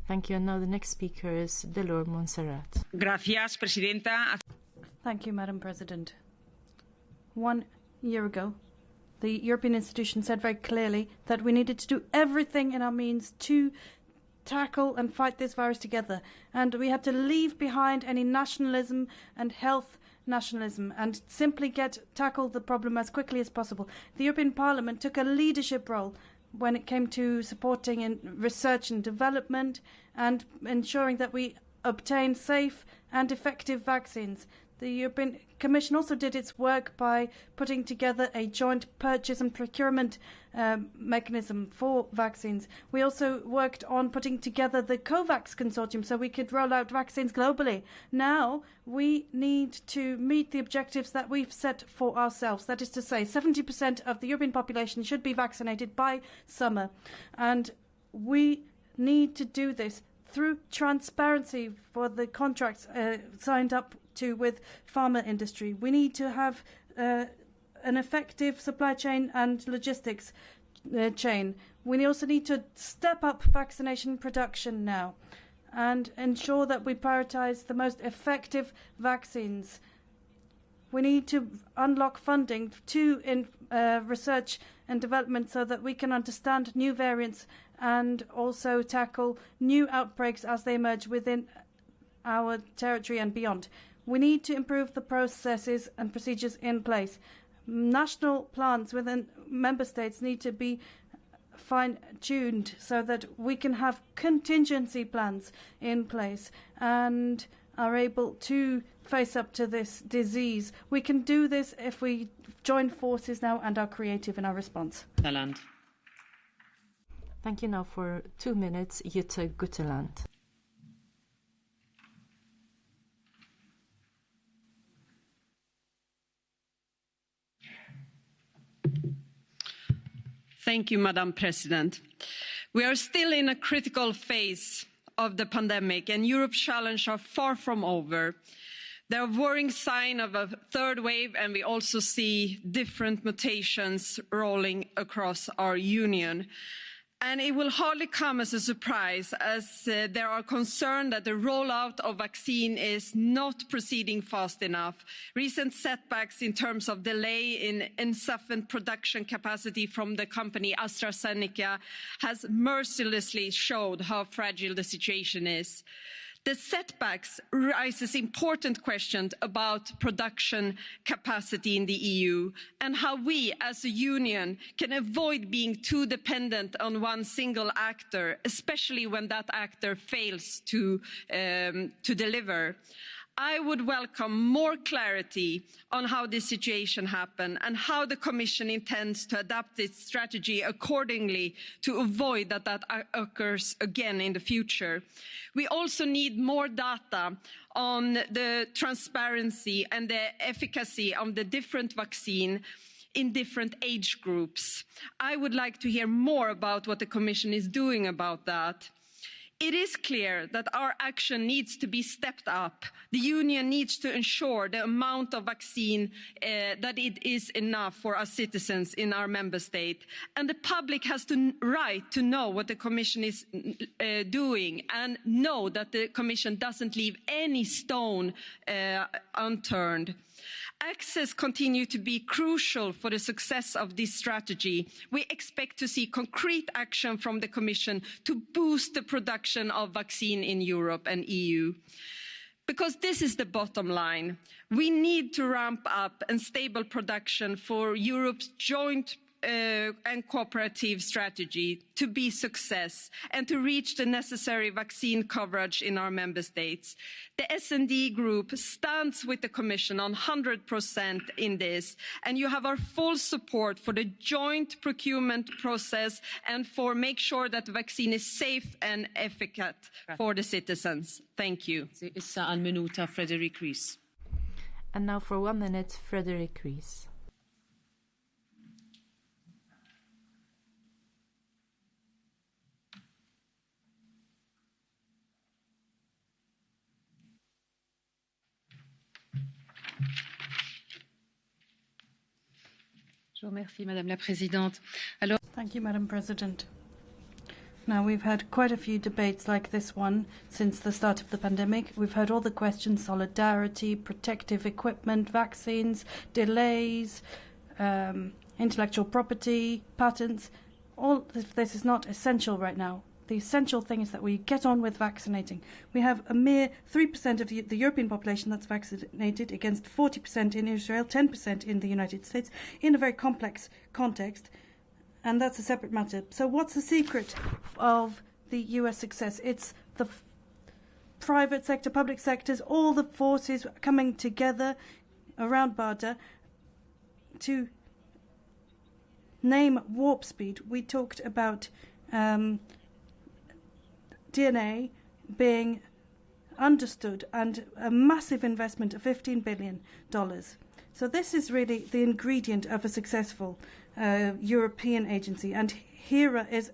Thank you. And now the next speaker is Delor Montserrat. Gracias, Presidenta. Thank you, Madam President. 1 year ago, the European institutions said very clearly that we needed to do everything in our means to tackle and fight this virus together. And we had to leave behind any nationalism and health nationalism and simply tackle the problem as quickly as possible. The European Parliament took a leadership role when it came to supporting in research and development and ensuring that we obtain safe and effective vaccines. The European Commission also did its work by putting together a joint purchase and procurement mechanism for vaccines. We also worked on putting together the COVAX consortium so we could roll out vaccines globally. Now we need to meet the objectives that we've set for ourselves. That is to say, 70% of the European population should be vaccinated by summer. And we need to do this through transparency for the contracts signed up to with pharma industry. We need to have an effective supply chain and logistics chain. We also need to step up vaccination production now and ensure that we prioritize the most effective vaccines. We need to unlock funding in research and development so that we can understand new variants and also tackle new outbreaks as they emerge within our territory and beyond. We need to improve the processes and procedures in place. National plans within member states need to be fine-tuned so that we can have contingency plans in place and are able to face up to this disease. We can do this if we join forces now and are creative in our response. Thank you. Now for 2 minutes, Jutta Gutteland. Thank you, Madam President. We are still in a critical phase of the pandemic and Europe's challenges are far from over. There are worrying signs of a third wave and we also see different mutations rolling across our union. And it will hardly come as a surprise as there are concerns that the rollout of vaccine is not proceeding fast enough. Recent setbacks in terms of delay in insufficient production capacity from the company AstraZeneca has mercilessly showed how fragile the situation is. The setbacks raises important questions about production capacity in the EU and how we as a union can avoid being too dependent on one single actor, especially when that actor fails to deliver. I would welcome more clarity on how this situation happened and how the Commission intends to adapt its strategy accordingly to avoid that occurs again in the future. We also need more data on the transparency and the efficacy of the different vaccines in different age groups. I would like to hear more about what the Commission is doing about that. It is clear that our action needs to be stepped up. The Union needs to ensure the amount of vaccine that it is enough for our citizens in our member state. And the public has the right to know what the Commission is doing and know that the Commission doesn't leave any stone unturned. Access continues to be crucial for the success of this strategy. We expect to see concrete action from the Commission to boost the production of vaccine in Europe and EU. Because this is the bottom line. We need to ramp up and stable production for Europe's joint and cooperative strategy to be a success and to reach the necessary vaccine coverage in our member states. The S&D Group stands with the Commission on 100% in this, and you have our full support for the joint procurement process and for make sure that the vaccine is safe and efficacious for the citizens. Thank you. And now for 1 minute, Frederick Ries. Thank you, Madam President. Now, we've had quite a few debates like this one since the start of the pandemic. We've heard all the questions: solidarity, protective equipment, vaccines, delays, intellectual property, patents. All of this is not essential right now. The essential thing is that we get on with vaccinating. We have a mere 3% of the European population that's vaccinated, against 40% in Israel, 10% in the United States, in a very complex context. And that's a separate matter. So what's the secret of the US success? It's the private sector, public sectors, all the forces coming together around Barda to name warp speed. We talked about DNA being understood and a massive investment of $15 billion. So this is really the ingredient of a successful European agency, and HERA is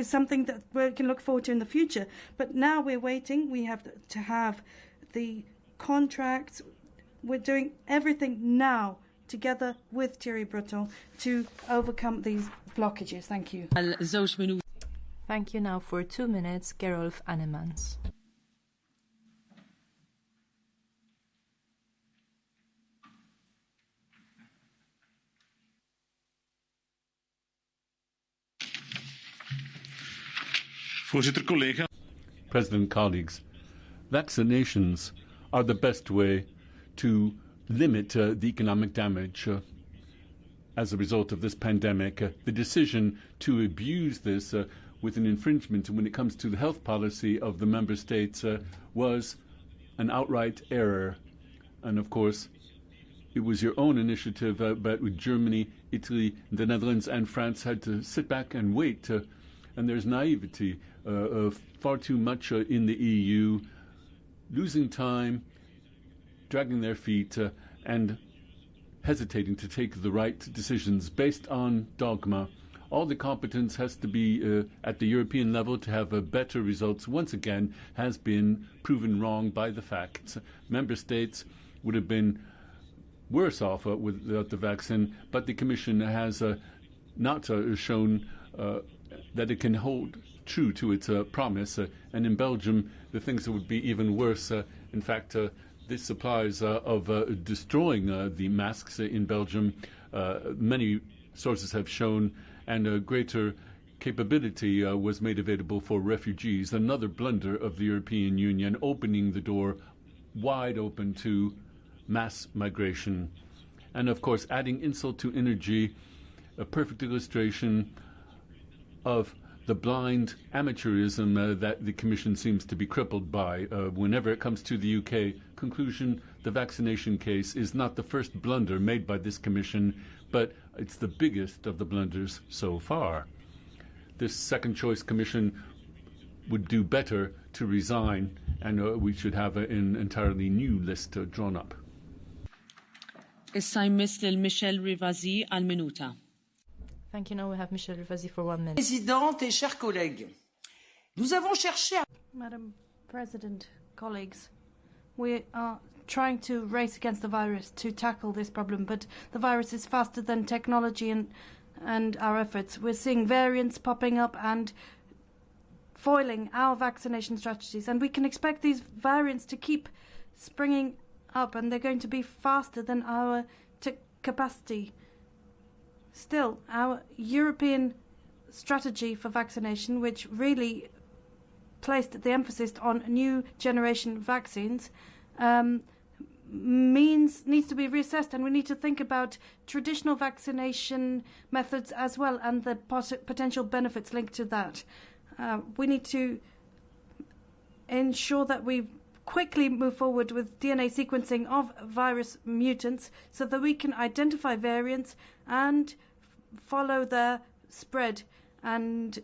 something that we can look forward to in the future. But now we're waiting. We have to have the contracts. We're doing everything now together with Thierry Breton to overcome these blockages. Thank you. Thank you. Now for 2 minutes, Gerolf Annemans. President, colleagues, vaccinations are the best way to limit the economic damage as a result of this pandemic. The decision to abuse this with an infringement when it comes to the health policy of the member states was an outright error. And of course, it was your own initiative, but with Germany, Italy, the Netherlands and France had to sit back and wait. And there's naivety, far too much in the EU, losing time, dragging their feet, and hesitating to take the right decisions based on dogma. All the competence has to be at the European level to have better results. Once again, has been proven wrong by the facts. Member states would have been worse off without the vaccine, but the Commission has not shown that it can hold true to its promise. And in Belgium, the things would be even worse. In fact, this supplies of destroying the masks in Belgium. Many sources have shown, and a greater capability was made available for refugees. Another blunder of the European Union, opening the door wide open to mass migration. And of course, adding insult to injury, a perfect illustration of the blind amateurism that the Commission seems to be crippled by whenever it comes to the UK. Conclusion, the vaccination case is not the first blunder made by this Commission, but it's the biggest of the blunders so far. This second choice Commission would do better to resign, and we should have an entirely new list drawn up. Michel Rivasi al minuta. Thank you. Now we have Michel Rivasi for 1 minute. Présidente et chers collègues, nous avons cherché à... Madam President, colleagues, we are trying to race against the virus to tackle this problem, but the virus is faster than technology and our efforts. We're seeing variants popping up and foiling our vaccination strategies, and we can expect these variants to keep springing up, and they're going to be faster than our capacity. Still, our European strategy for vaccination, which really placed the emphasis on new generation vaccines, needs to be reassessed, and we need to think about traditional vaccination methods as well, and the potential benefits linked to that. We need to ensure that we quickly move forward with DNA sequencing of virus mutants so that we can identify variants and follow their spread. And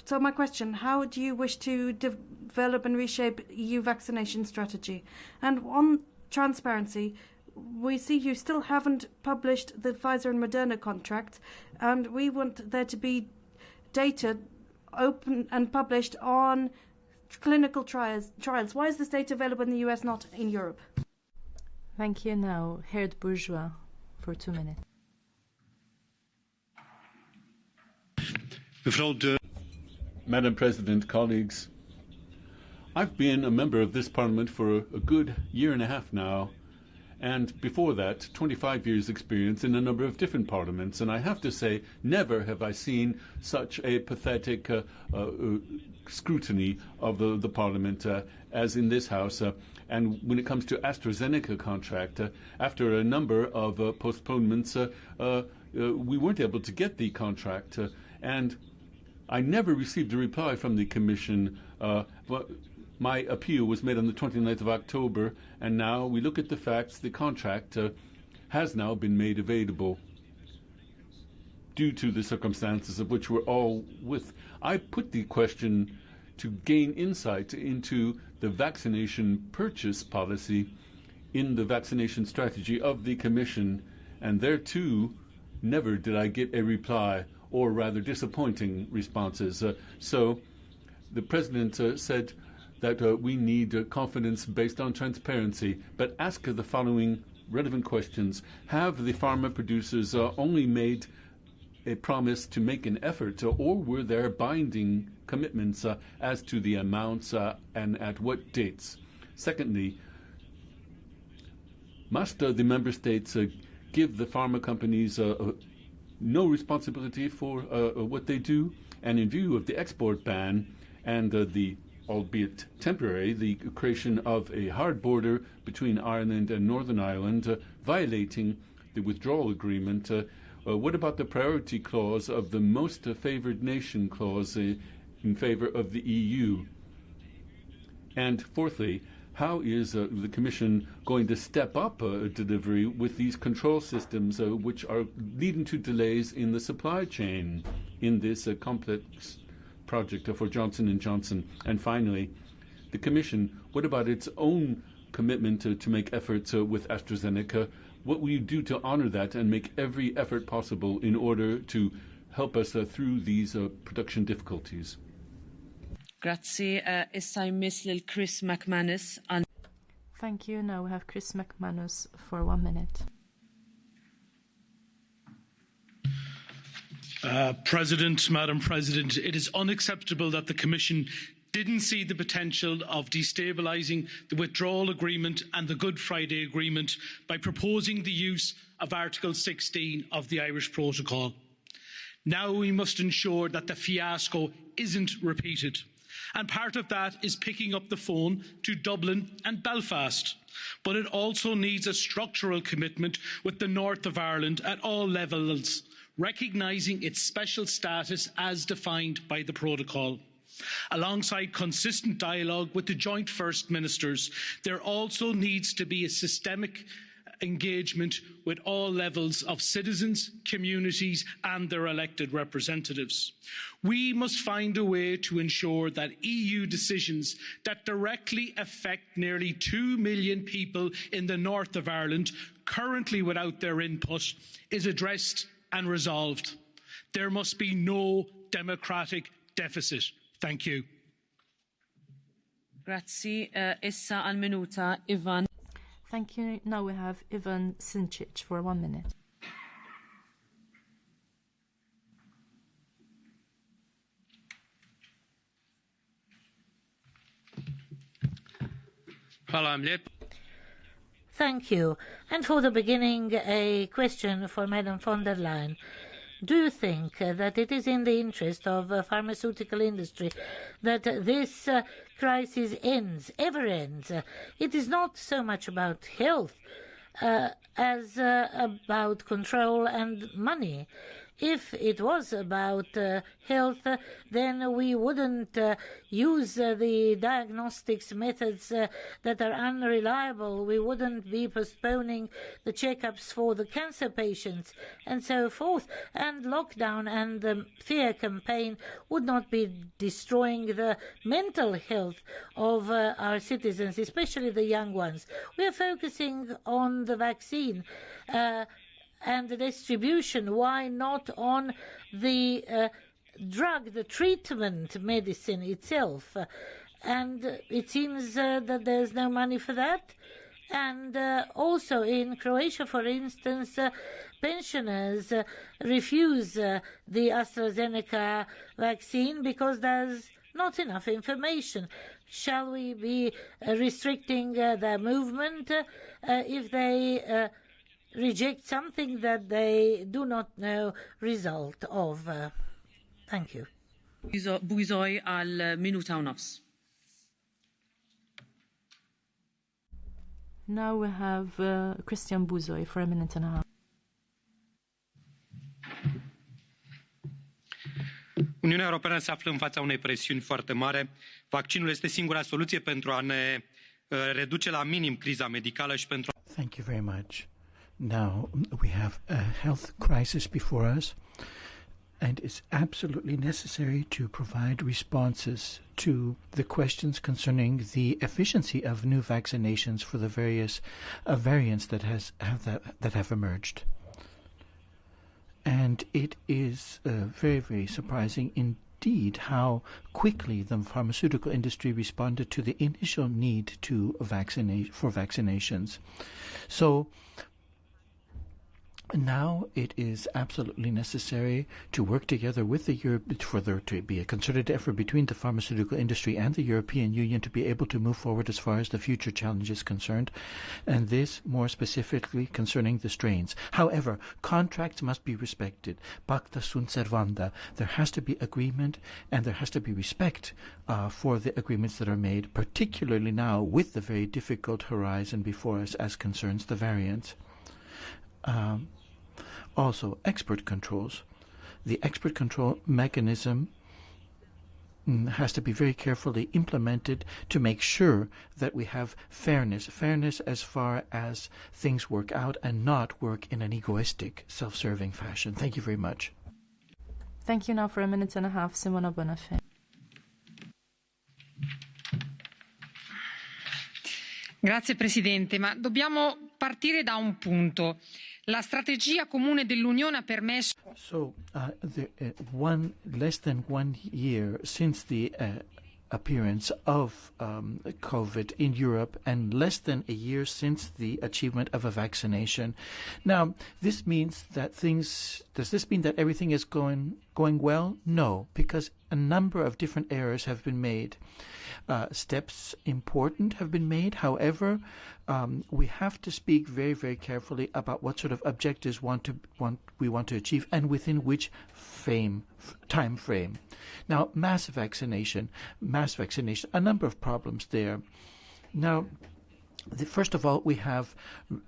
so my question, how do you wish to develop and reshape EU vaccination strategy? And on transparency, we see you still haven't published the Pfizer and Moderna contract, and we want there to be data open and published on clinical trials. Why is this data available in the US, not in Europe? Thank you. Now, Herd Bourgeois for 2 minutes. Madam President, colleagues, I've been a member of this Parliament for a good year and a half now, and before that, 25 years experience in a number of different parliaments, and I have to say, never have I seen such a pathetic scrutiny of the Parliament as in this House. And when it comes to AstraZeneca contract, after a number of postponements, we weren't able to get the contract, and I never received a reply from the Commission. My appeal was made on the 29th of October, and now we look at the facts. The contract has now been made available due to the circumstances of which we're all with. I put the question to gain insight into the vaccination purchase policy in the vaccination strategy of the Commission, and there too, never did I get a reply, or rather disappointing responses. So the President said that we need confidence based on transparency, but ask the following relevant questions. Have the pharma producers only made a promise to make an effort, or were there binding commitments as to the amounts and at what dates? Secondly, must the member states give the pharma companies no responsibility for what they do? And in view of the export ban and the, albeit temporary, the creation of a hard border between Ireland and Northern Ireland, violating the withdrawal agreement, what about the priority clause of the most favoured nation clause in favour of the EU? And fourthly, how is the Commission going to step up delivery with these control systems which are leading to delays in the supply chain in this complex project for Johnson & Johnson? And finally, the Commission, what about its own commitment to make efforts with AstraZeneca? What will you do to honour that and make every effort possible in order to help us through these production difficulties? Grazie. Issa jmiss lil Chris McManus. Thank you. Now we have Chris McManus for 1 minute. Madam President, it is unacceptable that the Commission didn't see the potential of destabilising the withdrawal agreement and the Good Friday Agreement by proposing the use of Article 16 of the Irish Protocol. Now we must ensure that the fiasco isn't repeated, and part of that is picking up the phone to Dublin and Belfast. But it also needs a structural commitment with the north of Ireland at all levels, recognising its special status as defined by the Protocol. Alongside consistent dialogue with the joint First Ministers, there also needs to be a systemic engagement with all levels of citizens, communities and their elected representatives. We must find a way to ensure that EU decisions that directly affect nearly 2 million people in the north of Ireland, currently without their input, is addressed and resolved. There must be no democratic deficit. Thank you. Grazie. Issa al minuta, Ivan. Thank you. Now we have Ivan Sinčić for 1 minute. Thank you. And for the beginning, a question for Madam von der Leyen. Do you think that it is in the interest of the pharmaceutical industry that this crisis ever ends? It is not so much about health as about control and money. If it was about health, then we wouldn't use the diagnostics methods that are unreliable. We wouldn't be postponing the checkups for the cancer patients and so forth. And lockdown and the fear campaign would not be destroying the mental health of our citizens, especially the young ones. We are focusing on the vaccine and the distribution. Why not on the drug, the treatment medicine itself? And it seems that there's no money for that. And also in Croatia, for instance, pensioners refuse the AstraZeneca vaccine because there's not enough information. Shall we be restricting their movement if they reject something that they do not know result of? Thank you. Buzoj għal minuta u nofs. Now we have Christian Buzoj for a minute and a half. Uniunea Europeană se află în fața unei presiuni foarte mari. Vaccinul este singura soluție pentru a ne reduce la minim criza medicală și pentru. Thank you very much. Now we have a health crisis before us, and it's absolutely necessary to provide responses to the questions concerning the efficiency of new vaccinations for the various variants that have emerged. And it is very, very surprising indeed how quickly the pharmaceutical industry responded to the initial need to for vaccinations. So now it is absolutely necessary to work together with for there to be a concerted effort between the pharmaceutical industry and the European Union to be able to move forward as far as the future challenge is concerned, and this more specifically concerning the strains. However, contracts must be respected. Pacta sunt servanda. There has to be agreement and there has to be respect for the agreements that are made, particularly now with the very difficult horizon before us as concerns the variants. Also, export controls. The export control mechanism has to be very carefully implemented to make sure that we have fairness as far as things work out and not work in an egoistic, self-serving fashion. Thank you very much. Thank you now for a minute and a half, Simona Bonafè. Grazie Presidente, ma dobbiamo partire da un punto. La strategia comune dell'Unione ha permesso. So, less than 1 year since the appearance of COVID in Europe, and less than a year since the achievement of a vaccination. Now, this means that does this mean that everything is going well? No, because a number of different errors have been made. Steps important have been made. However, we have to speak very, very carefully about what sort of objectives we want to achieve and within which time frame. Now, mass vaccination, a number of problems there. Now, first of all, we have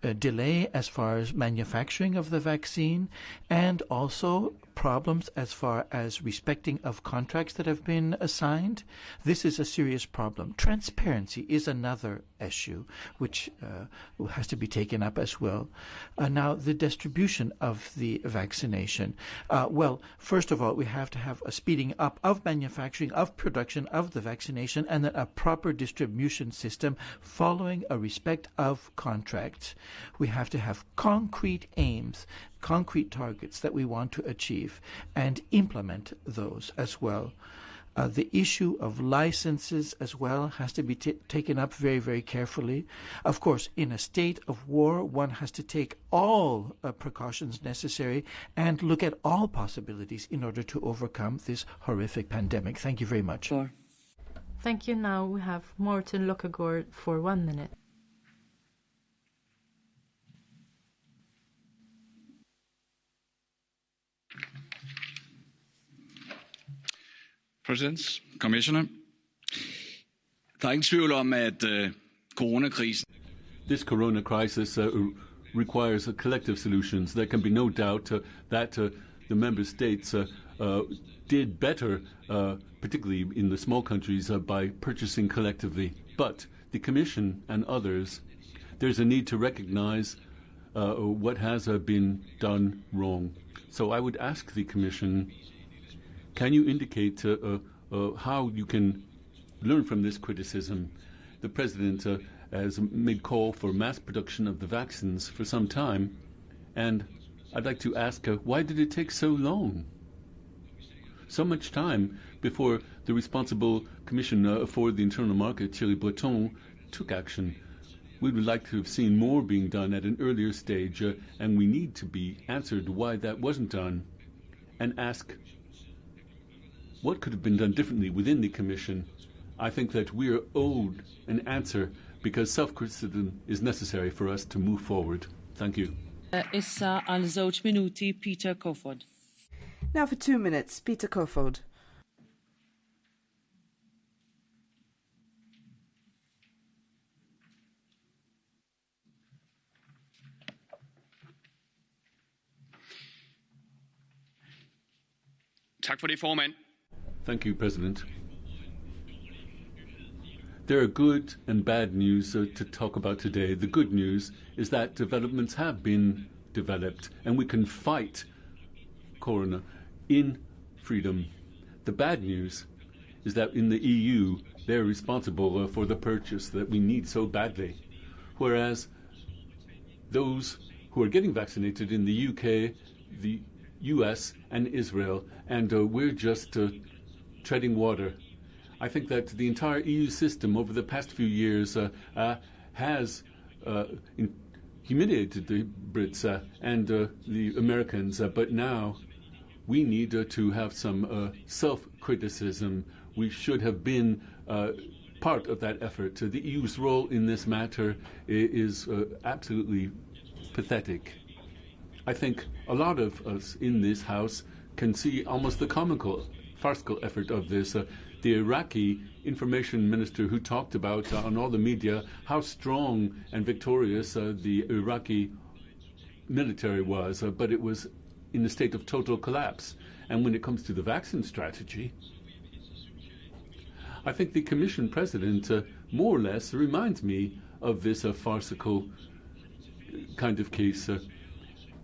a delay as far as manufacturing of the vaccine, and also problems as far as respecting of contracts that have been assigned. This is a serious problem. Transparency is another issue which has to be taken up as well. Now, the distribution of the vaccination. Well, first of all, we have to have a speeding up of manufacturing, of production of the vaccination, and then a proper distribution system following a respect of contracts. We have to have concrete aims, concrete targets that we want to achieve, and implement those as well. The issue of licenses as well has to be taken up very, very carefully. Of course, in a state of war, one has to take all precautions necessary and look at all possibilities in order to overcome this horrific pandemic. Thank you very much. Sure. Thank you. Now we have Morten Løkkegaard for 1 minute. President, Commissioner. Der er ingen tvivl om, at coronakrisen. This corona crisis requires collective solutions. There can be no doubt that the member states did better, particularly in the small countries, by purchasing collectively. But the Commission and others, there's a need to recognize what has been done wrong. So I would ask the Commission, can you indicate how you can learn from this criticism? The President has made call for mass production of the vaccines for some time, and I'd like to ask, why did it take so long? So much time before the responsible Commission for the Internal Market, Thierry Breton, took action. We would like to have seen more being done at an earlier stage, and we need to be answered why that wasn't done, and ask what could have been done differently within the Commission. I think that we are owed an answer because self-criticism is necessary for us to move forward. Thank you. Issa għal żewġ minuti Peter Kofod. Now for 2 minutes, Peter Kofod. Tak for det, formand. Thank you, President. There are good and bad news to talk about today. The good news is that developments have been developed and we can fight corona in freedom. The bad news is that in the EU, they're responsible for the purchase that we need so badly. Whereas those who are getting vaccinated in the UK, the US and Israel, and we're just treading water. I think that the entire EU system over the past few years has humiliated the Brits and the Americans, but now we need to have some self-criticism. We should have been part of that effort. The EU's role in this matter is absolutely pathetic. I think a lot of us in this House can see almost the farcical effort of this. The Iraqi information minister who talked about on all the media how strong and victorious the Iraqi military was, but it was in a state of total collapse. And when it comes to the vaccine strategy, I think the Commission President more or less reminds me of this farcical kind of case.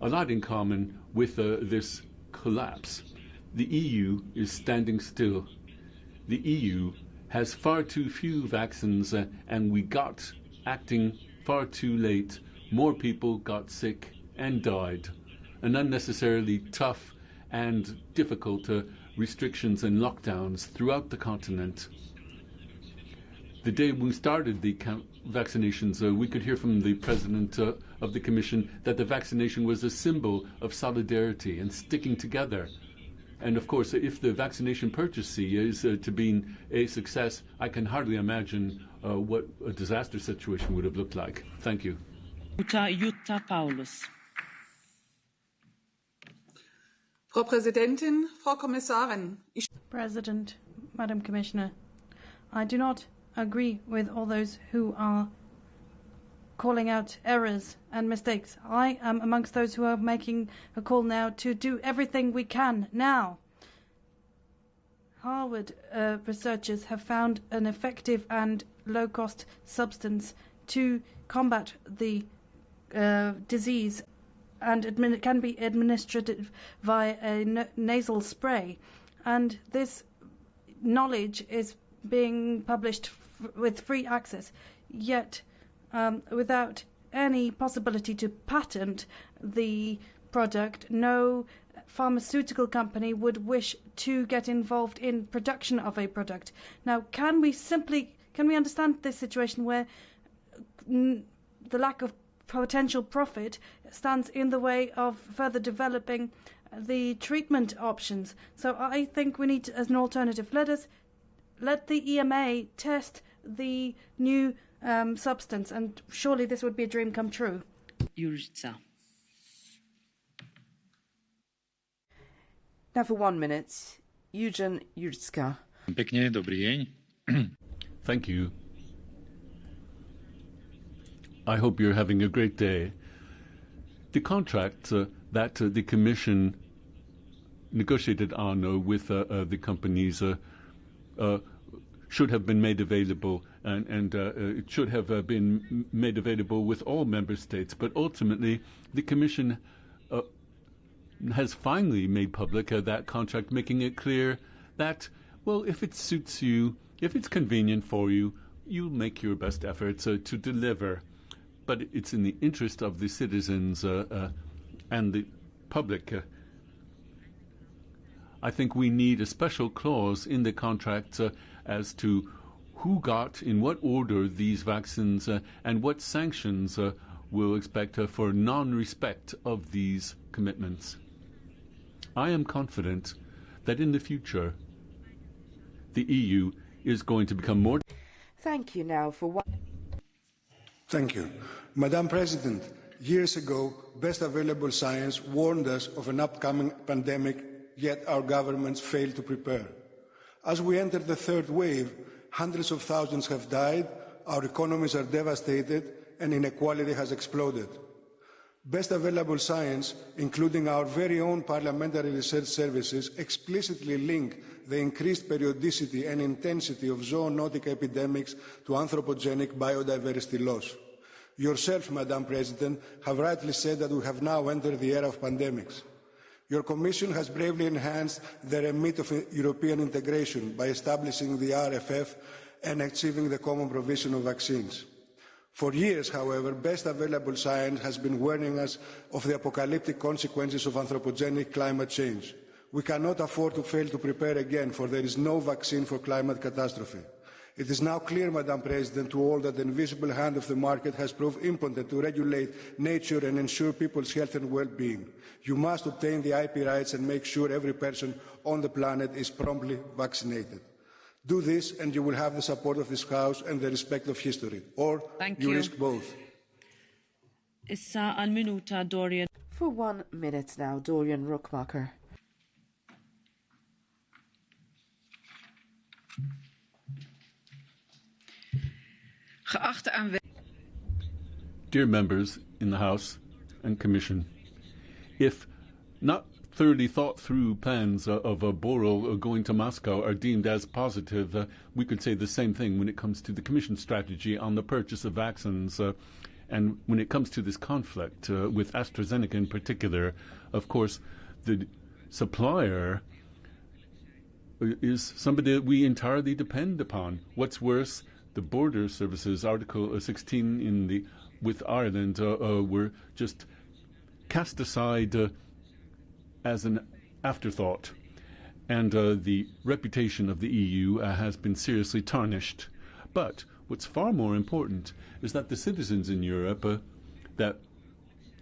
A lot in common with this collapse. The EU is standing still. The EU has far too few vaccines and we got acting far too late. More people got sick and died. An unnecessarily tough and difficult restrictions and lockdowns throughout the continent. The day we started the vaccinations, we could hear from the President of the Commission that the vaccination was a symbol of solidarity and sticking together. And of course, if the vaccination purchase is to be a success, I can hardly imagine what a disaster situation would have looked like. Thank you. Jutta Paulus. Frau Präsidentin, Frau Kommissarin. President, Madam Commissioner, I do not agree with all those who are calling out errors and mistakes. I am amongst those who are making a call now to do everything we can now. Harvard researchers have found an effective and low-cost substance to combat the disease, and it can be administered via a nasal spray. And this knowledge is being published with free access, yet without any possibility to patent the product, no pharmaceutical company would wish to get involved in production of a product. Now, can we understand this situation where the lack of potential profit stands in the way of further developing the treatment options? So I think we need, as an alternative, let the EMA test the new substance, and surely this would be a dream come true. Now for 1 minute, Eugen Jurska. Pekne, dobrý deň. Thank you. I hope you're having a great day. The contract that the Commission negotiated on with the companies should have been made available, and it should have been made available with all member states. But ultimately, the Commission has finally made public that contract, making it clear that, well, if it suits you, if it's convenient for you, you'll make your best efforts to deliver. But it's in the interest of the citizens and the public. I think we need a special clause in the contract as to who got, in what order, these vaccines and what sanctions we'll expect for non-respect of these commitments. I am confident that in the future the EU is going to become more... Thank you now for one... Thank you. Madam President, years ago, best available science warned us of an upcoming pandemic, yet our governments failed to prepare. As we enter the third wave, hundreds of thousands have died, our economies are devastated, and inequality has exploded. Best available science, including our very own parliamentary research services, explicitly link the increased periodicity and intensity of zoonotic epidemics to anthropogenic biodiversity loss. Yourself, Madam President, have rightly said that we have now entered the era of pandemics. Your Commission has bravely enhanced the remit of European integration by establishing the RFF and achieving the common provision of vaccines. For years, however, best available science has been warning us of the apocalyptic consequences of anthropogenic climate change. We cannot afford to fail to prepare again, for there is no vaccine for climate catastrophe. It is now clear, Madam President, to all that the invisible hand of the market has proved impotent to regulate nature and ensure people's health and well-being. You must obtain the IP rights and make sure every person on the planet is promptly vaccinated. Do this and you will have the support of this House and the respect of history. Or you risk both. Issa al minuta Dorian. For 1 minute now, Dorian Rookmaker. Dear members in the House and Commission, if not thoroughly thought through plans of Borrell going to Moscow are deemed as positive, we could say the same thing when it comes to the Commission strategy on the purchase of vaccines. And when it comes to this conflict with AstraZeneca in particular, of course, the supplier is somebody that we entirely depend upon. What's worse, the border services, Article 16 with Ireland, were just cast aside as an afterthought, and the reputation of the EU has been seriously tarnished. But what's far more important is that the citizens in Europe that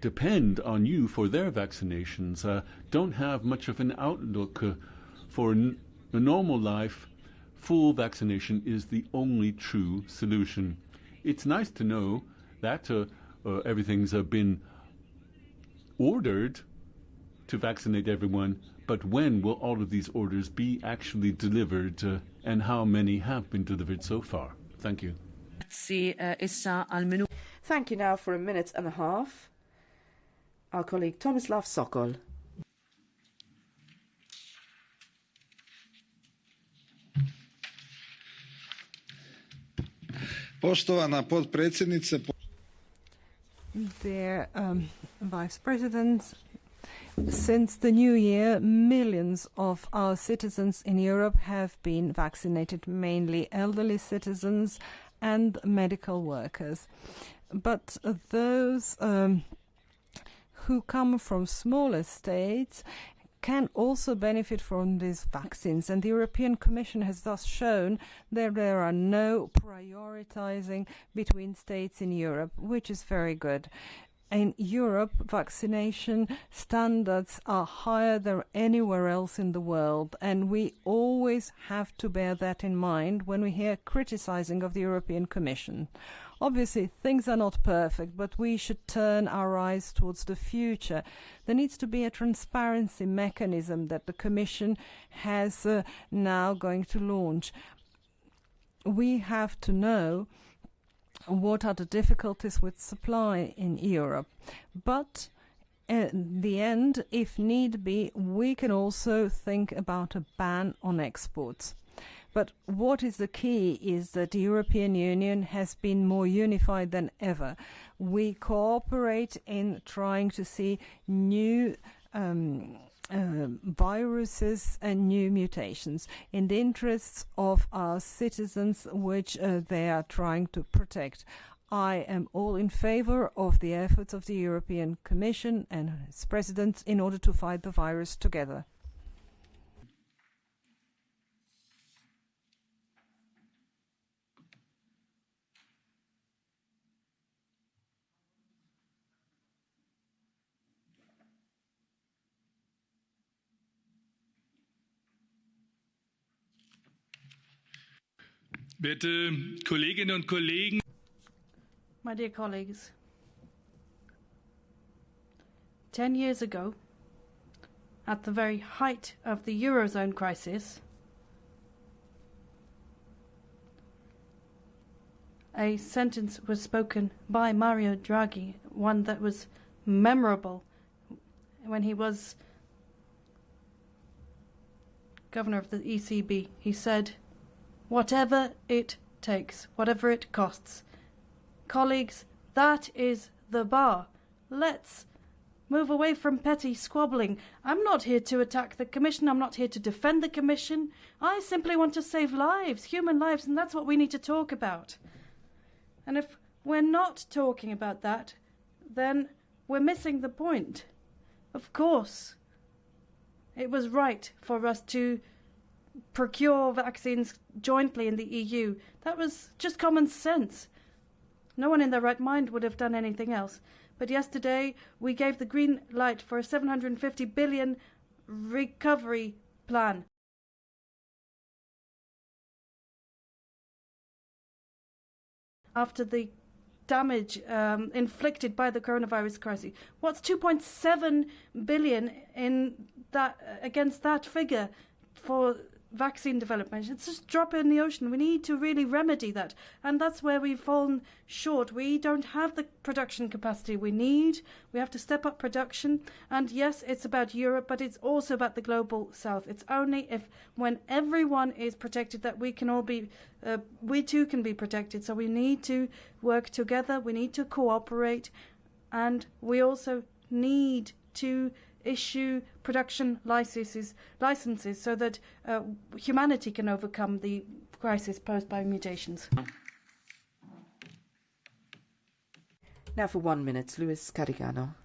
depend on you for their vaccinations don't have much of an outlook for a normal life. Full vaccination is the only true solution. It's nice to know that everything's been ordered to vaccinate everyone, but when will all of these orders be actually delivered, and how many have been delivered so far? Thank you. Thank you now for a minute and a half. Our colleague Tomislav Sokol. Poštovana potpredsjednice. Dear Vice President, since the new year, millions of our citizens in Europe have been vaccinated, mainly elderly citizens and medical workers. But those who come from smaller states can also benefit from these vaccines, and the European Commission has thus shown that there are no prioritizing between states in Europe, which is very good. In Europe, vaccination standards are higher than anywhere else in the world, and we always have to bear that in mind when we hear criticizing of the European Commission. Obviously, things are not perfect, but we should turn our eyes towards the future. There needs to be a transparency mechanism that the Commission has now going to launch. We have to know what are the difficulties with supply in Europe. But in the end, if need be, we can also think about a ban on exports. But what is the key is that the European Union has been more unified than ever. We cooperate in trying to see new viruses and new mutations in the interests of our citizens, which they are trying to protect. I am all in favor of the efforts of the European Commission and its president in order to fight the virus together. Werte Kolleginnen und Kollegen. My dear colleagues, 10 years ago, at the very height of the Eurozone crisis, a sentence was spoken by Mario Draghi, one that was memorable when he was governor of the ECB. He said, "Whatever it takes, whatever it costs." Colleagues, that is the bar. Let's move away from petty squabbling. I'm not here to attack the Commission. I'm not here to defend the Commission. I simply want to save lives, human lives, and that's what we need to talk about. And if we're not talking about that, then we're missing the point. Of course, it was right for us to procure vaccines jointly in the EU. That was just common sense. No one in their right mind would have done anything else. But yesterday, we gave the green light for a 750 billion recovery plan. After the damage inflicted by the coronavirus crisis. What's 2.7 billion in that against that figure for vaccine development? It's just a drop in the ocean. We need to really remedy that, and that's where we've fallen short. We don't have the production capacity we need. We have to step up production, and yes, it's about Europe, but it's also about the global south. It's only when everyone is protected that we can all be we too can be protected. So we need to work together, we need to cooperate, and we also need to issue production licenses so that humanity can overcome the crisis posed by mutations. Now for 1 minute, Luis Carigano.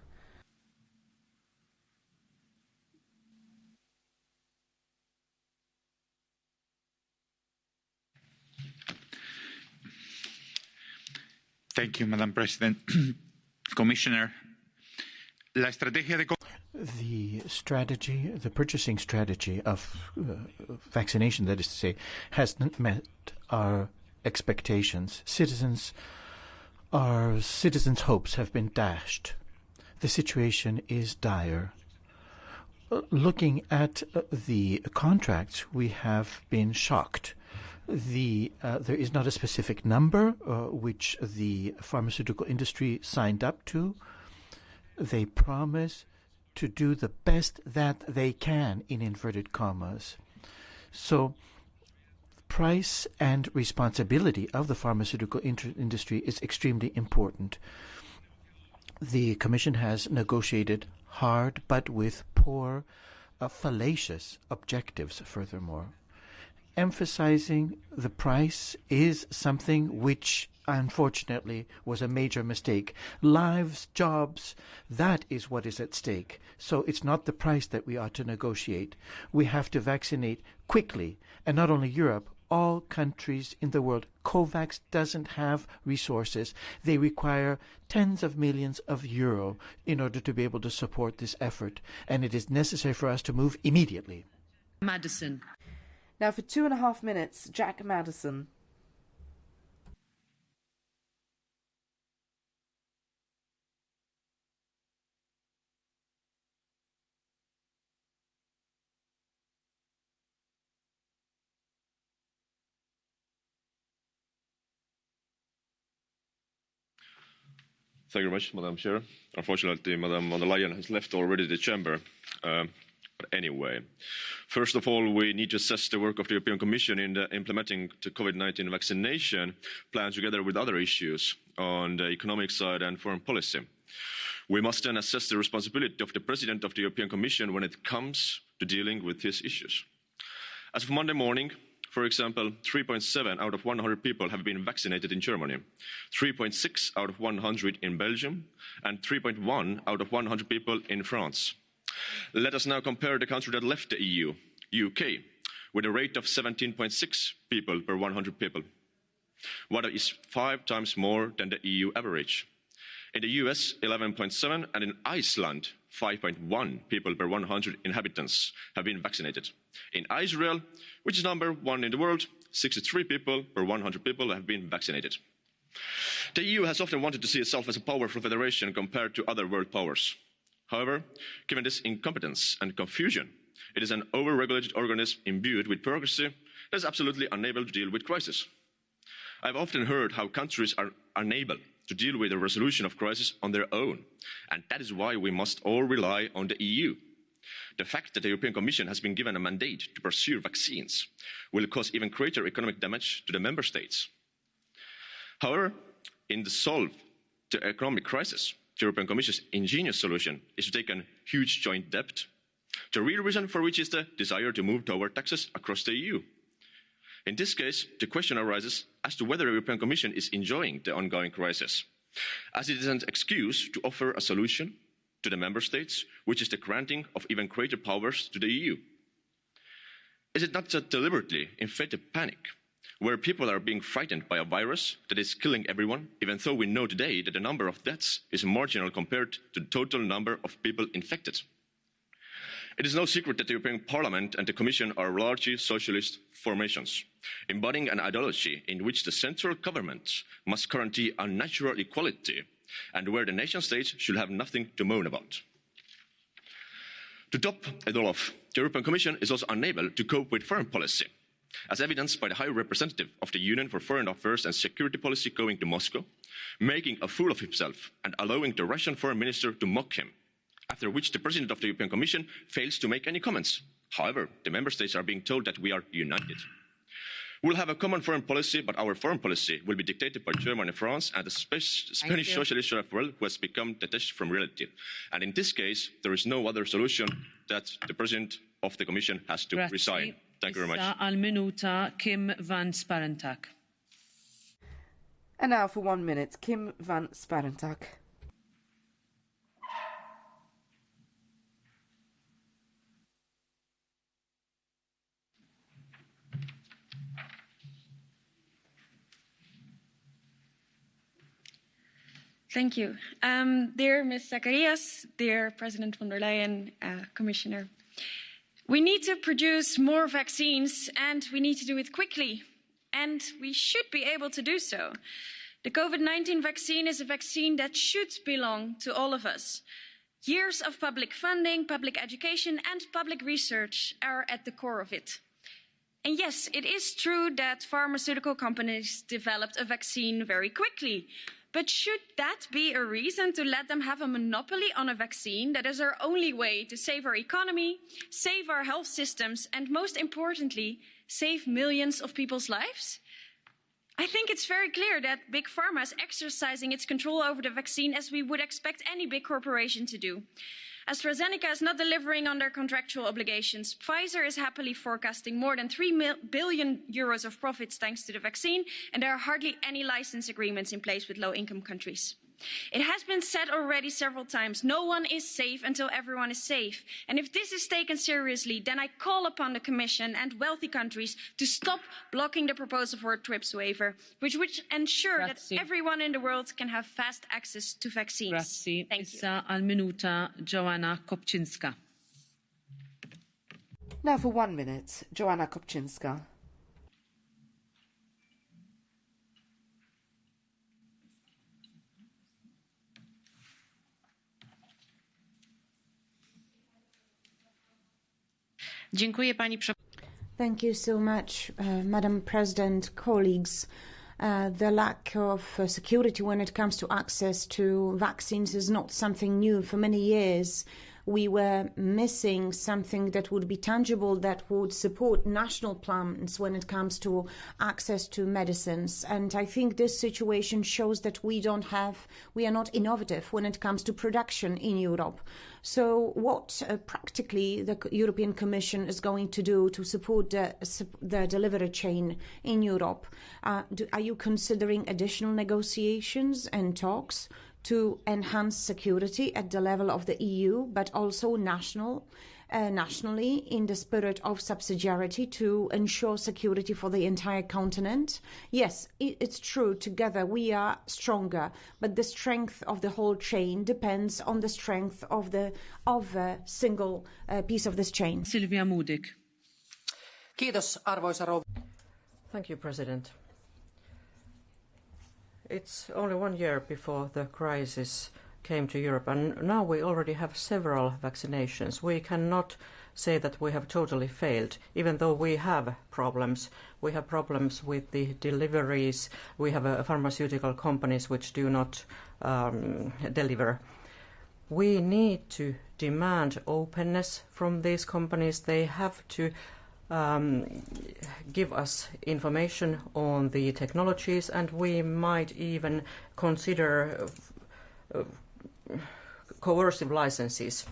Thank you, Madam President. Commissioner, la estrategia de the purchasing strategy of vaccination, that is to say, hasn't met our expectations. Our citizens' hopes have been dashed. The situation is dire. Looking at the contracts, we have been shocked. There is not a specific number which the pharmaceutical industry signed up to. They promise to do the best that they can, in inverted commas. So price and responsibility of the pharmaceutical industry is extremely important. The Commission has negotiated hard, but with poor, fallacious objectives, furthermore. Emphasizing the price is something which unfortunately was a major mistake. Lives, jobs, that is what is at stake. So it's not the price that we ought to negotiate. We have to vaccinate quickly, and not only Europe, all countries in the world. COVAX doesn't have resources. They require tens of millions of euro in order to be able to support this effort, and it is necessary for us to move immediately. Madison. Now for 2.5 minutes, Jack Madison. Thank you very much, Madam Chair. Unfortunately, Madam von der Leyen has left already the chamber. But anyway, first of all, we need to assess the work of the European Commission in implementing the COVID-19 vaccination plan together with other issues on the economic side and foreign policy. We must then assess the responsibility of the President of the European Commission when it comes to dealing with these issues. As of Monday morning, for example, 3.7 out of 100 people have been vaccinated in Germany, 3.6 out of 100 in Belgium, and 3.1 out of 100 people in France. Let us now compare the country that left the EU, UK, with a rate of 17.6 people per 100 people, what is 5 times more than the EU average. In the US, 11.7, and in Iceland, 5.1 people per 100 inhabitants have been vaccinated. In Israel, which is number 1 in the world, 63 people per 100 people have been vaccinated. The EU has often wanted to see itself as a powerful federation compared to other world powers. However, given this incompetence and confusion, it is an over-regulated organism imbued with bureaucracy that is absolutely unable to deal with crisis. I've often heard how countries are unable to deal with the resolution of crisis on their own, and that is why we must all rely on the EU. The fact that the European Commission has been given a mandate to pursue vaccines will cause even greater economic damage to the member states. However, in the solve the economic crisis, the European Commission's ingenious solution is to take a huge joint debt, the real reason for which is the desire to move toward taxes across the EU. In this case, the question arises as to whether the European Commission is enjoying the ongoing crisis, as it is an excuse to offer a solution to the member states, which is the granting of even greater powers to the EU. Is it not a deliberately inflated panic, where people are being frightened by a virus that is killing everyone, even though we know today that the number of deaths is marginal compared to the total number of people infected? It is no secret that the European Parliament and the Commission are largely socialist formations, embodying an ideology in which the central government must guarantee unnatural equality and where the nation states should have nothing to moan about. To top it all off, the European Commission is also unable to cope with foreign policy, as evidenced by the High Representative of the Union for Foreign Affairs and Security Policy going to Moscow, making a fool of himself and allowing the Russian Foreign Minister to mock him, after which the President of the European Commission fails to make any comments. However, the member states are being told that we are united. We'll have a common foreign policy, but our foreign policy will be dictated by Germany and France and the Spanish socialist as well, who has become detached from reality. And in this case, there is no other solution that the President of the Commission has to resign. Thank you very much. Al minuta, Kim van Sparentak. And now for 1 minute, Kim van Sparentak. Thank you. Dear Ms. Zacharias, dear President von der Leyen, Commissioner, we need to produce more vaccines and we need to do it quickly. And we should be able to do so. The COVID-19 vaccine is a vaccine that should belong to all of us. Years of public funding, public education and public research are at the core of it. And yes, it is true that pharmaceutical companies developed a vaccine very quickly. But should that be a reason to let them have a monopoly on a vaccine that is our only way to save our economy, save our health systems, and most importantly, save millions of people's lives? I think it's very clear that Big Pharma is exercising its control over the vaccine as we would expect any big corporation to do. AstraZeneca is not delivering on their contractual obligations. Pfizer is happily forecasting more than €3 billion of profits thanks to the vaccine, and there are hardly any license agreements in place with low-income countries. It has been said already several times, no one is safe until everyone is safe. And if this is taken seriously, then I call upon the Commission and wealthy countries to stop blocking the proposal for a TRIPS waiver, which would ensure that everyone in the world can have fast access to vaccines. Thank you. Al minuta, Joanna Kopczynska. Now for 1 minute, Joanna Kopczynska. Thank you so much, Madam President, colleagues. The lack of security when it comes to access to vaccines is not something new. For many years, we were missing something that would be tangible, that would support national plans when it comes to access to medicines. And I think this situation shows that we are not innovative when it comes to production in Europe. So what practically the European Commission is going to do to support the delivery chain in Europe? Are you considering additional negotiations and talks to enhance security at the level of the EU, but also nationally in the spirit of subsidiarity to ensure security for the entire continent? Yes, it's true, together we are stronger, but the strength of the whole chain depends on the strength of a single piece of this chain. Silvia Modig. Kiitos, arvoisa rouva. Thank you, President. It's only 1 year before the crisis came to Europe, and now we already have several vaccinations. We cannot say that we have totally failed, even though we have problems. We have problems with the deliveries. We have pharmaceutical companies which do not deliver. We need to demand openness from these companies. They have to give us information on the technologies, and we might even consider coercive licenses.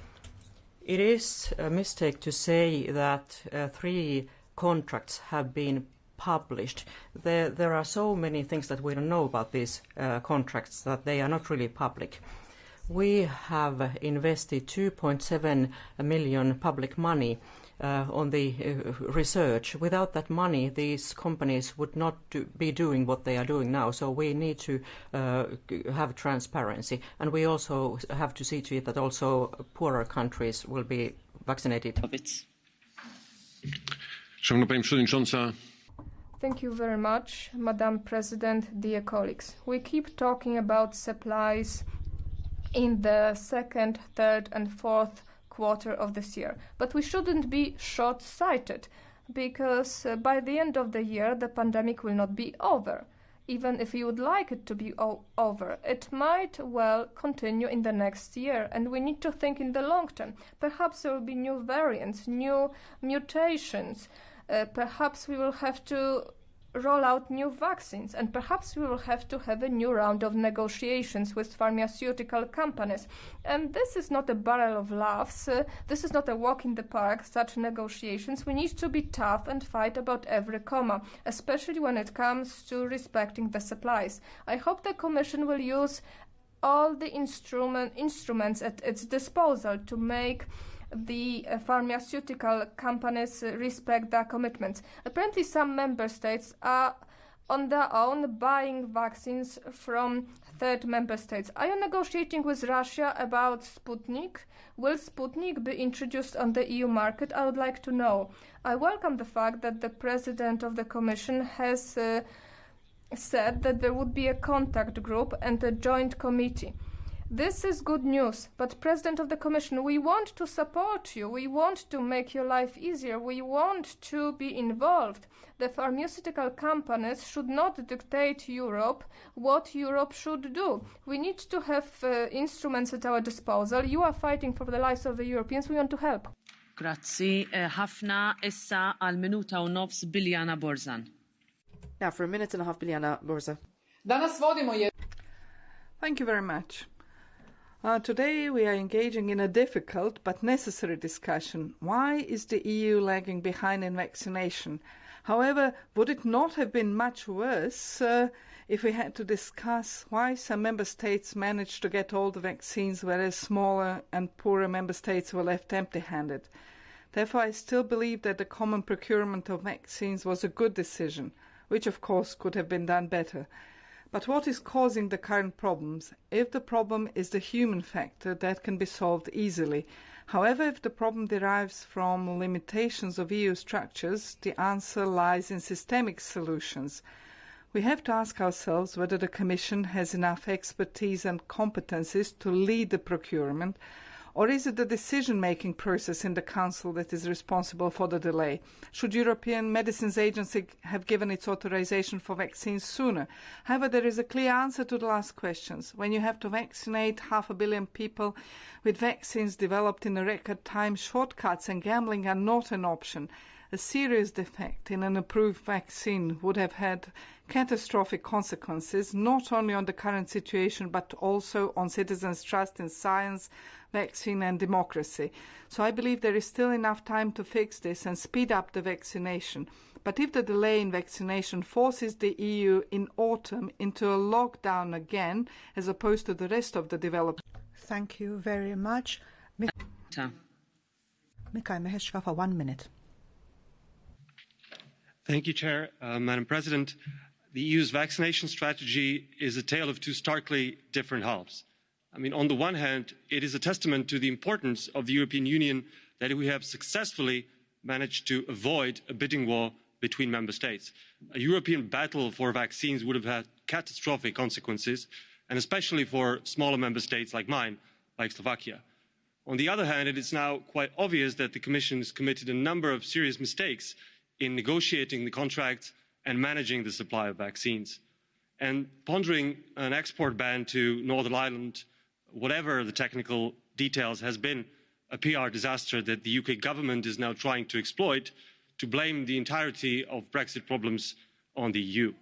It is a mistake to say that 3 contracts have been published. There are so many things that we don't know about these contracts that they are not really public. We have invested 2.7 million public money on the research. Without that money, these companies would not be doing what they are doing now. So we need to have transparency, and we also have to see to it that also poorer countries will be vaccinated. Thank you very much, Madam President, dear colleagues. We keep talking about supplies in the second, third and fourth quarter of this year. But we shouldn't be short-sighted, because by the end of the year the pandemic will not be over. Even if you would like it to be over, it might well continue in the next year, and we need to think in the long term. Perhaps there will be new variants, new mutations. Perhaps we will have to roll out new vaccines, and perhaps we will have to have a new round of negotiations with pharmaceutical companies. And this is not a barrel of laughs. This is not a walk in the park, such negotiations. We need to be tough and fight about every comma, especially when it comes to respecting the supplies. I hope the Commission will use all the instruments at its disposal to make the pharmaceutical companies respect their commitments. Apparently some member states are on their own buying vaccines from third member states. Are you negotiating with Russia about Sputnik? Will Sputnik be introduced on the EU market? I would like to know. I welcome the fact that the President of the Commission has said that there would be a contact group and a joint committee. This is good news, but President of the Commission, we want to support you. We want to make your life easier. We want to be involved. The pharmaceutical companies should not dictate Europe what Europe should do. We need to have instruments at our disposal. You are fighting for the lives of the Europeans. We want to help. Grazzi. Ħafna issa għal minuta u nofs Biljana Borzan. Now for a minute and a half, Biljana Borza. Thank you very much. Today we are engaging in a difficult but necessary discussion. Why is the EU lagging behind in vaccination? However, would it not have been much worse if we had to discuss why some member states managed to get all the vaccines, whereas smaller and poorer member states were left empty-handed? Therefore, I still believe that the common procurement of vaccines was a good decision, which of course could have been done better. But what is causing the current problems? If the problem is the human factor, that can be solved easily. However, if the problem derives from limitations of EU structures, the answer lies in systemic solutions. We have to ask ourselves whether the Commission has enough expertise and competencies to lead the procurement, or is it the decision-making process in the Council that is responsible for the delay? Should European Medicines Agency have given its authorization for vaccines sooner? However, there is a clear answer to the last questions. When you have to vaccinate 500 million people with vaccines developed in a record time, shortcuts and gambling are not an option. A serious defect in an approved vaccine would have had catastrophic consequences, not only on the current situation, but also on citizens' trust in science, vaccine and democracy. So I believe there is still enough time to fix this and speed up the vaccination. But if the delay in vaccination forces the EU in autumn into a lockdown again, as opposed to the rest of the developed... Thank you very much. Mikhail Meheshka for 1 minute. Thank you, Chair. Madam President, the EU's vaccination strategy is a tale of two starkly different halves. I mean, on the one hand, it is a testament to the importance of the European Union that we have successfully managed to avoid a bidding war between member states. A European battle for vaccines would have had catastrophic consequences, and especially for smaller member states like mine, like Slovakia. On the other hand, it is now quite obvious that the Commission has committed a number of serious mistakes in negotiating the contracts and managing the supply of vaccines. And pondering an export ban to Northern Ireland, whatever the technical details, has been a PR disaster that the UK government is now trying to exploit to blame the entirety of Brexit problems on the EU.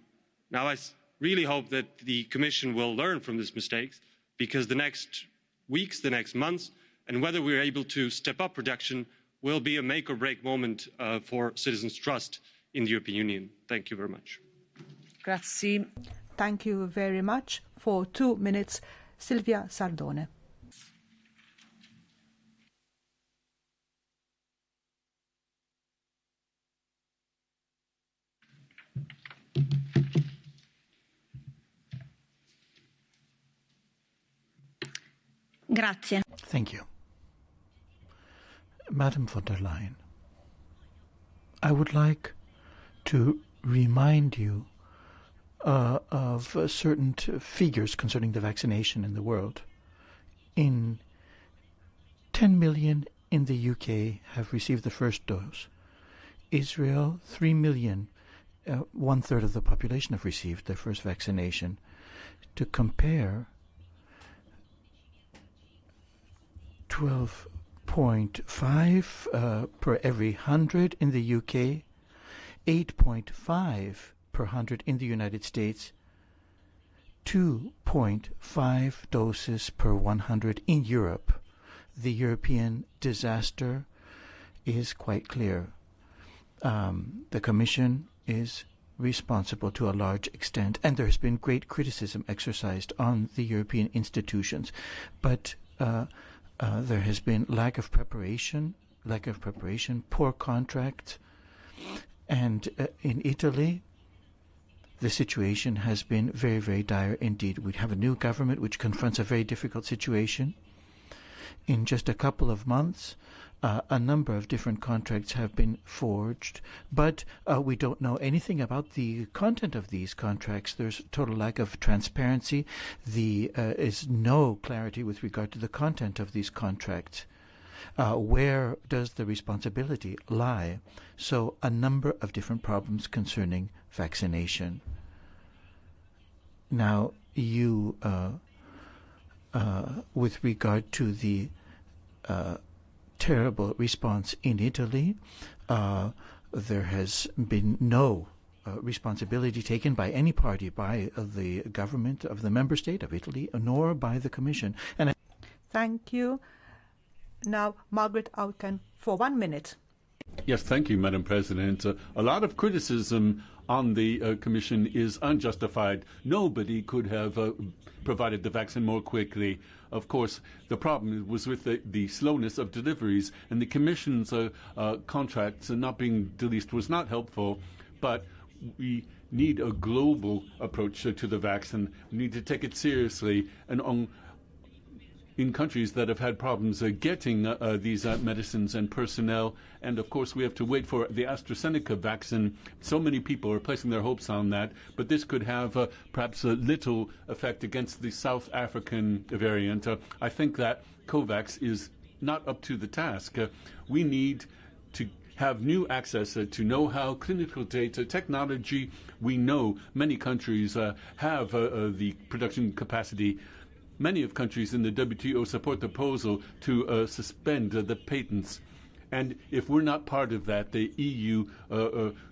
Now, I really hope that the Commission will learn from these mistakes, because the next weeks, the next months, and whether we're able to step up production will be a make or break moment for citizens' trust in the European Union. Thank you very much. Grazie. Thank you very much. For 2 minutes, Silvia Sardone. Grazie. Thank you. Madam von der Leyen, I would like to remind you of certain figures concerning the vaccination in the world. 10 million in the UK have received the first dose. Israel, 3 million, 1/3 of the population have received their first vaccination. To compare, 12.5 per every 100 in the UK, 8.5 per 100 in the United States, 2.5 doses per 100 in Europe. The European disaster is quite clear. The Commission is responsible to a large extent, and there has been great criticism exercised on the European institutions. But there has been lack of preparation, poor contract, and in Italy, the situation has been very, very dire indeed. We have a new government which confronts a very difficult situation. In just a couple of months, a number of different contracts have been forged, but we don't know anything about the content of these contracts. There's total lack of transparency. There is no clarity with regard to the content of these contracts. Where does the responsibility lie? So a number of different problems concerning vaccination. Now, you, with regard to the terrible response in Italy, there has been no responsibility taken by any party, by the government of the member state of Italy, nor by the Commission. And Thank you. Now, Margaret Auken for 1 minute. Yes, thank you, Madam President. A lot of criticism on the Commission is unjustified. Nobody could have provided the vaccine more quickly. Of course, the problem was with the slowness of deliveries, and the Commission's contracts not being released was not helpful. But we need a global approach to the vaccine. We need to take it seriously. And in countries that have had problems getting these medicines and personnel. And of course, we have to wait for the AstraZeneca vaccine. So many people are placing their hopes on that, but this could have perhaps a little effect against the South African variant. I think that COVAX is not up to the task. We need to have new access to know-how, clinical data, technology. We know many countries have the production capacity. Many of countries in the WTO support the proposal to suspend the patents. And if we're not part of that, the EU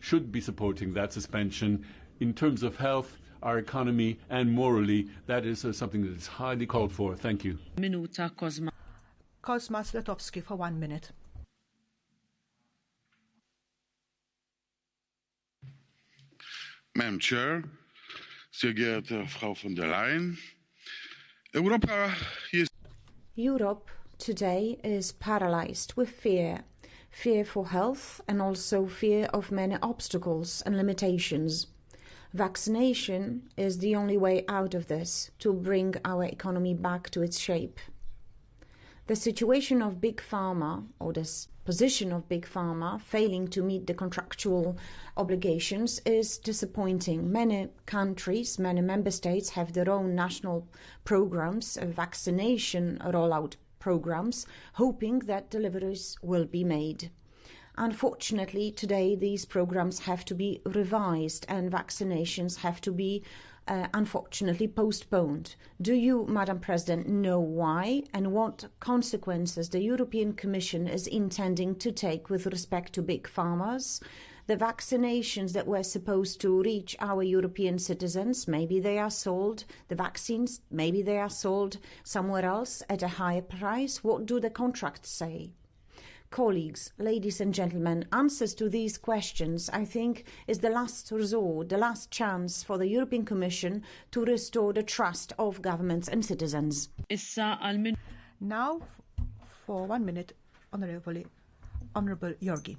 should be supporting that suspension. In terms of health, our economy, and morally, that is something that is highly called for. Thank you. Minuta, Kozma. Kozma Zlotowski for 1 minute. Madam Chair, sehr geehrte Frau von der Leyen, Europe today is paralyzed with fear for health and also fear of many obstacles and limitations. Vaccination is the only way out of this to bring our economy back to its shape. The situation of Big Pharma, or the position of Big Pharma failing to meet the contractual obligations is disappointing. Many countries, many member states have their own national programs, vaccination rollout programs, hoping that deliveries will be made. Unfortunately, today these programs have to be revised and vaccinations have to be unfortunately postponed. Do you, Madam President, know why and what consequences the European Commission is intending to take with respect to big pharmas? The vaccinations that were supposed to reach our European citizens, maybe they are sold. The vaccines, maybe they are sold somewhere else at a higher price. What do the contracts say? Colleagues, ladies and gentlemen, answers to these questions, I think, is the last resort, the last chance for the European Commission to restore the trust of governments and citizens. Now, for 1 minute, Honourable Yorgi.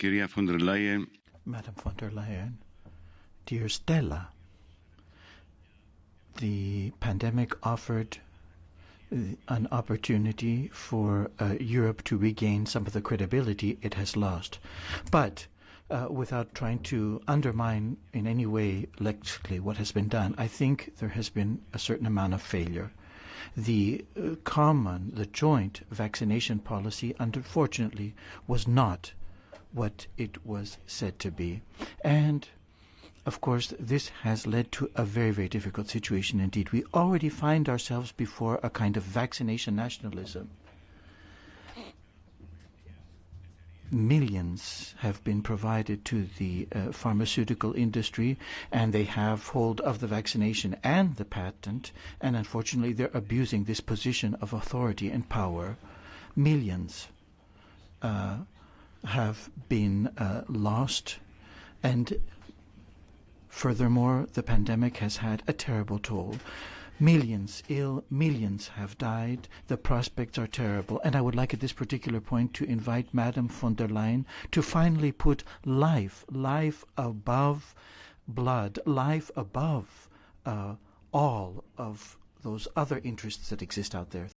Madam von der Leyen, dear Stella, the pandemic offered an opportunity for Europe to regain some of the credibility it has lost. But without trying to undermine in any way lexically what has been done, I think there has been a certain amount of failure. The joint vaccination policy, unfortunately, was not what it was said to be. And, of course, this has led to a very, very difficult situation indeed. We already find ourselves before a kind of vaccination nationalism. Millions have been provided to the pharmaceutical industry, and they have hold of the vaccination and the patent, and unfortunately they're abusing this position of authority and power. Millions have been lost, and furthermore, the pandemic has had a terrible toll. Millions ill, millions have died. The prospects are terrible. And I would like at this particular point to invite Madam von der Leyen to finally put life above blood, life above all of those other interests that exist out there.